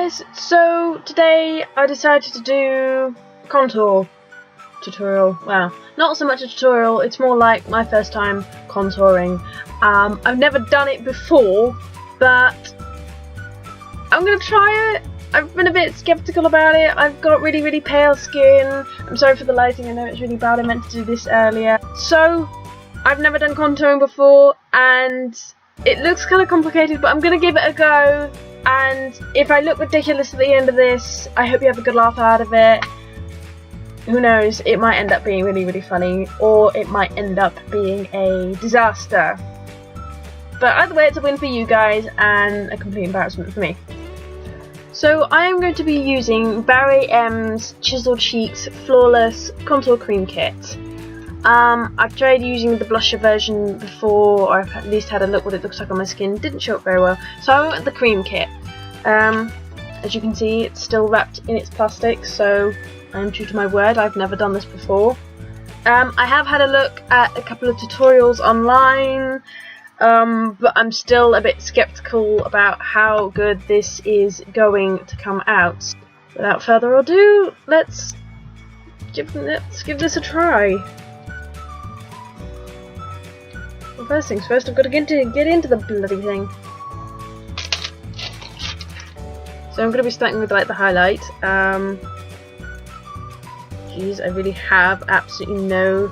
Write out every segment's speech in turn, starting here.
guys, so today I decided to do contour tutorial. Well, not so much a tutorial, it's more like my first time contouring. I've never done it before, but I'm gonna try it. I've been a bit skeptical about it. I've got really pale skin. I'm sorry for the lighting, I know it's really bad, I meant to do this earlier. So, I've never done contouring before, and it looks kind of complicated, but I'm gonna give it a go. And if I look ridiculous at the end of this, I hope you have a good laugh out of it. Who knows, it might end up being really funny, or it might end up being a disaster. But either way, it's a win for you guys, and a complete embarrassment for me. So I am going to be using Barry M's Chisel Cheeks Flawless Contour Cream Kit. I've tried using the blusher version before, or I've at least had a look what it looks like on my skin. Didn't show up very well, so I went with the cream kit. As you can see, it's still wrapped in its plastic, so I'm true to my word. I've never done this before. I have had a look at a couple of tutorials online, but I'm still a bit skeptical about how good this is going to come out. Without further ado, let's give this a try. Well, first things first, I've got to get into the bloody thing. So I'm going to be starting with like the highlight. Jeez, I really have absolutely no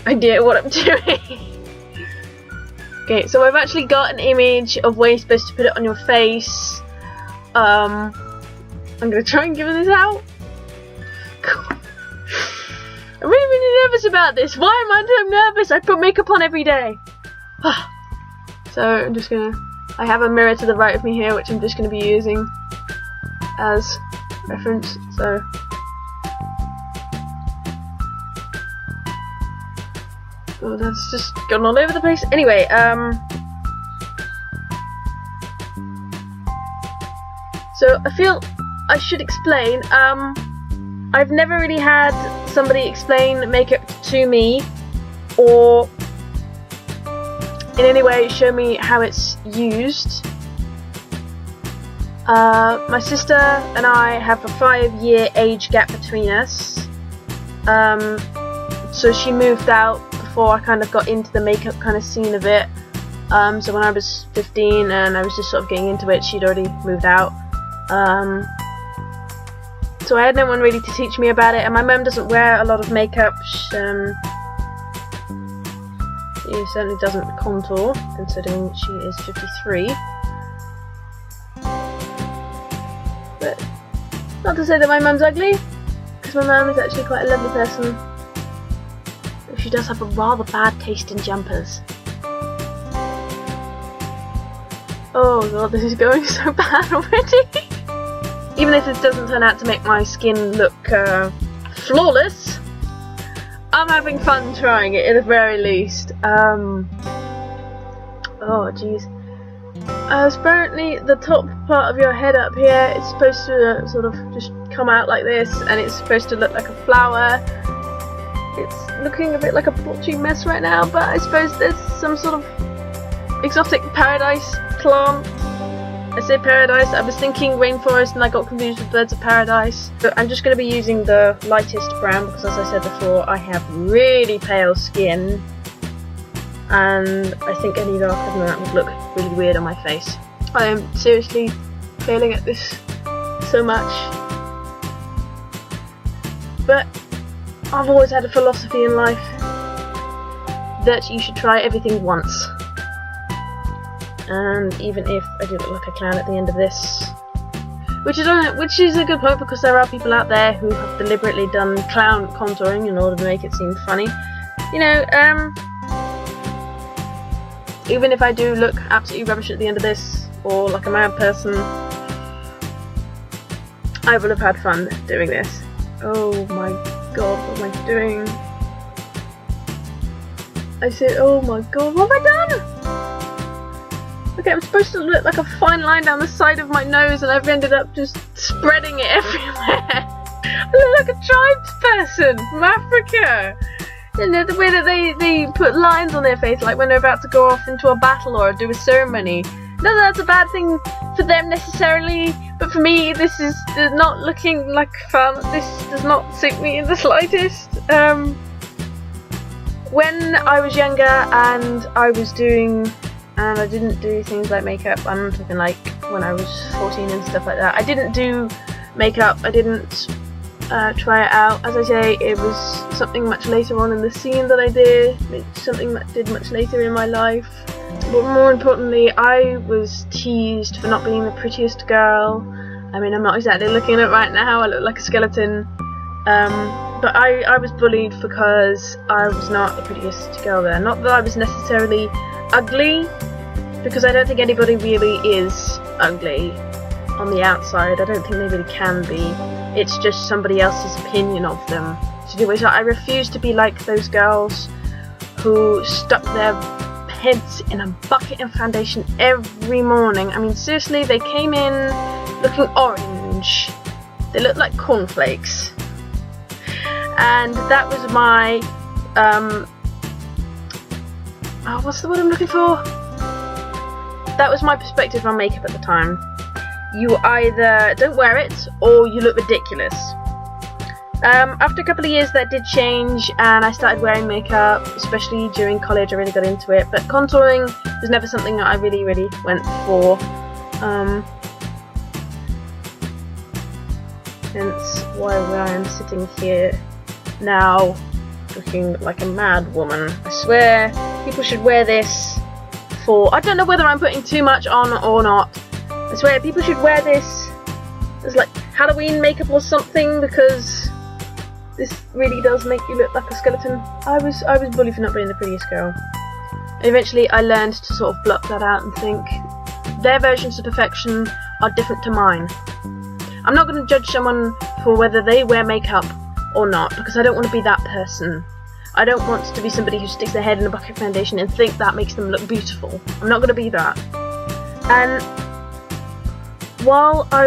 idea what I'm doing. Okay, so I've actually got an image of where you're supposed to put it on your face. I'm going to try and give this out. I'm really nervous about this. Why am I so nervous? I put makeup on every day. So I'm just gonna. I have a mirror to the right of me here, which I'm just gonna be using as reference. So. Oh, that's just gone all over the place. Anyway, so I feel I should explain. I've never really had somebody explain makeup to me, or in any way show me how it's used. My sister and I have a 5-year age gap between us, so she moved out before I kind of got into the makeup kind of scene of it. So when I was 15 and I was just sort of getting into it, she'd already moved out. So I had no one really to teach me about it, and my mum doesn't wear a lot of makeup. She certainly doesn't contour, considering she is 53. But not to say that my mum's ugly, because my mum is actually quite a lovely person. But she does have a rather bad taste in jumpers. Oh god, this is going so bad already. Even if this doesn't turn out to make my skin look flawless, I'm having fun trying it at the very least. Oh jeez. Apparently the top part of your head up here is supposed to sort of just come out like this, and it's supposed to look like a flower. It's looking a bit like a blotchy mess right now, but I suppose there's some sort of exotic paradise plant. I say paradise, I was thinking rainforest and I got confused with birds of paradise. But I'm just going to be using the lightest brown because, as I said before, I have really pale skin. And I think any darker than that would look really weird on my face. I am seriously failing at this so much. But I've always had a philosophy in life that you should try everything once. And even if I do look like a clown at the end of this, which is a good point, because there are people out there who have deliberately done clown contouring in order to make it seem funny. You know, even if I do look absolutely rubbish at the end of this, or like a mad person, I will have had fun doing this. Oh my god, what am I doing? I said, oh my god, what have I done? Okay, I'm supposed to look like a fine line down the side of my nose, and I've ended up just spreading it everywhere. I look like a tribes person from Africa. You know, the way that they put lines on their face, like when they're about to go off into a battle or do a ceremony. Not that that's a bad thing for them necessarily, but for me this is not looking like fun. This does not suit me in the slightest. When I was younger and I didn't do things like makeup, I'm talking like when I was 14 and stuff like that, I didn't do makeup, I didn't try it out. As I say, it was something much later on in the scene that I did, something that I did much later in my life. But more importantly, I was teased for not being the prettiest girl. I mean, I'm not exactly looking at it right now, I look like a skeleton. But I was bullied because I was not the prettiest girl there. Not that I was necessarily ugly, because I don't think anybody really is ugly on the outside. I don't think they really can be. It's just somebody else's opinion of them. So I refuse to be like those girls who stuck their heads in a bucket of foundation every morning. I mean, seriously, they came in looking orange. They looked like cornflakes. And that was my, what's the word I'm looking for? That was my perspective on makeup at the time. You either don't wear it, or you look ridiculous. After a couple of years that did change, and I started wearing makeup, especially during college. I really got into it, but contouring was never something that I really went for. Hence why I am sitting here now looking like a mad woman. I swear people should wear this for, I don't know whether I'm putting too much on or not. I swear people should wear this as like Halloween makeup or something, because this really does make you look like a skeleton. I was bullied for not being the prettiest girl. Eventually I learned to sort of block that out and think their versions of perfection are different to mine. I'm not going to judge someone for whether they wear makeup or not, because I don't want to be that person. I don't want to be somebody who sticks their head in a bucket of foundation and think that makes them look beautiful. I'm not going to be that. And while I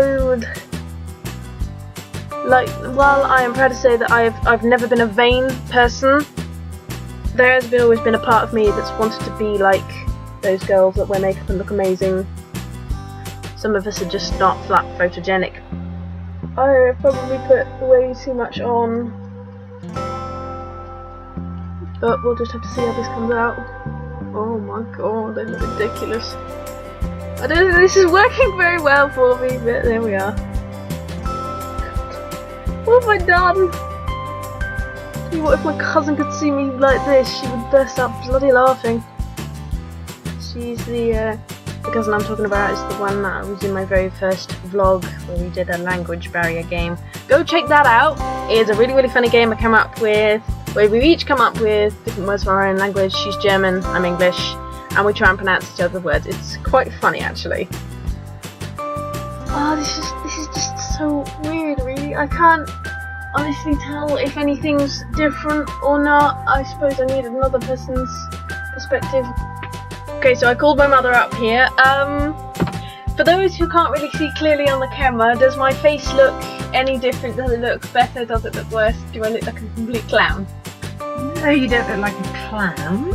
am proud to say that I've never been a vain person, there has always been a part of me that's wanted to be like those girls that wear makeup and look amazing. Some of us are just not flat photogenic. I probably put way too much on, but we'll just have to see how this comes out. Oh my god, they look ridiculous. I don't think this is working very well for me, but there we are. What have I done? What if my cousin could see me like this? She would burst out bloody laughing. She's the cousin I'm talking about is the one that was in my very first vlog where we did a language barrier game. Go check that out. It's a really funny game I came up with, where we each come up with different words for our own language. She's German, I'm English, and we try and pronounce each other's words. It's quite funny actually. Oh, this is just so weird, really. I can't honestly tell if anything's different or not. I suppose I need another person's perspective. Okay, so I called my mother up here. For those who can't really see clearly on the camera, does my face look any different? Does it look better? Does it look worse? Do I look like a complete clown? No, you don't look like a clown.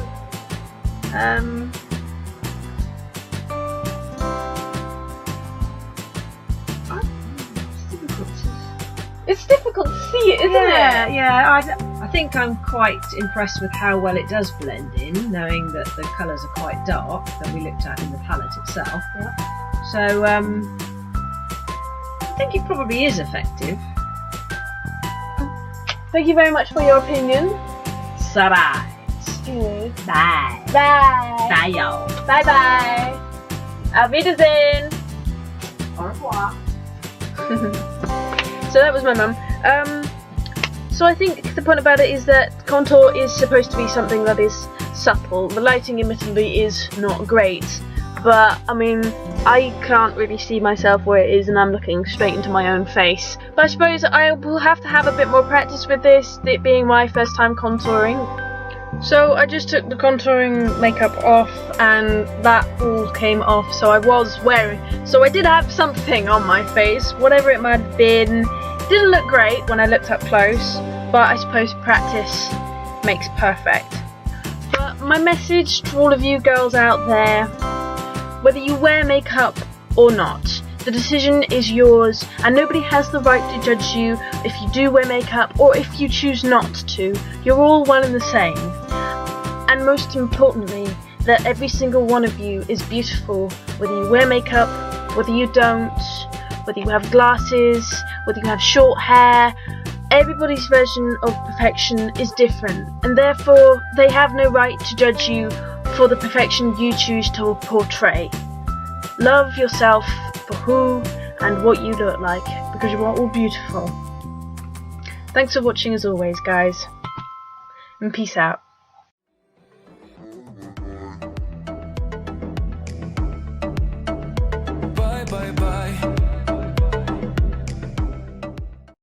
It's difficult to see it, isn't it? Yeah. I think I'm quite impressed with how well it does blend in, knowing that the colours are quite dark that we looked at in the palette itself. Yeah. So I think it probably is effective. Thank you very much for your opinion. So bye. Good. Bye. Bye. Bye, y'all. Bye bye. Auf Wiedersehen. Au revoir. So that was my mum. So I think the point about it is that contour is supposed to be something that is subtle. The lighting admittedly is not great, but I mean, I can't really see myself where it is and I'm looking straight into my own face. But I suppose I will have to have a bit more practice with this, it being my first time contouring. So I just took the contouring makeup off and that all came off, so I did have something on my face, whatever it might have been. Didn't look great when I looked up close, but I suppose practice makes perfect. But my message to all of you girls out there, whether you wear makeup or not. The decision is yours, and nobody has the right to judge you if you do wear makeup or if you choose not to. You're all one and the same. And most importantly, that every single one of you is beautiful, whether you wear makeup, whether you don't, whether you have glasses, whether you have short hair. Everybody's version of perfection is different, and therefore they have no right to judge you for the perfection you choose to portray. Love yourself for who and what you look like, because you are all beautiful. Thanks for watching as always, guys, and peace out.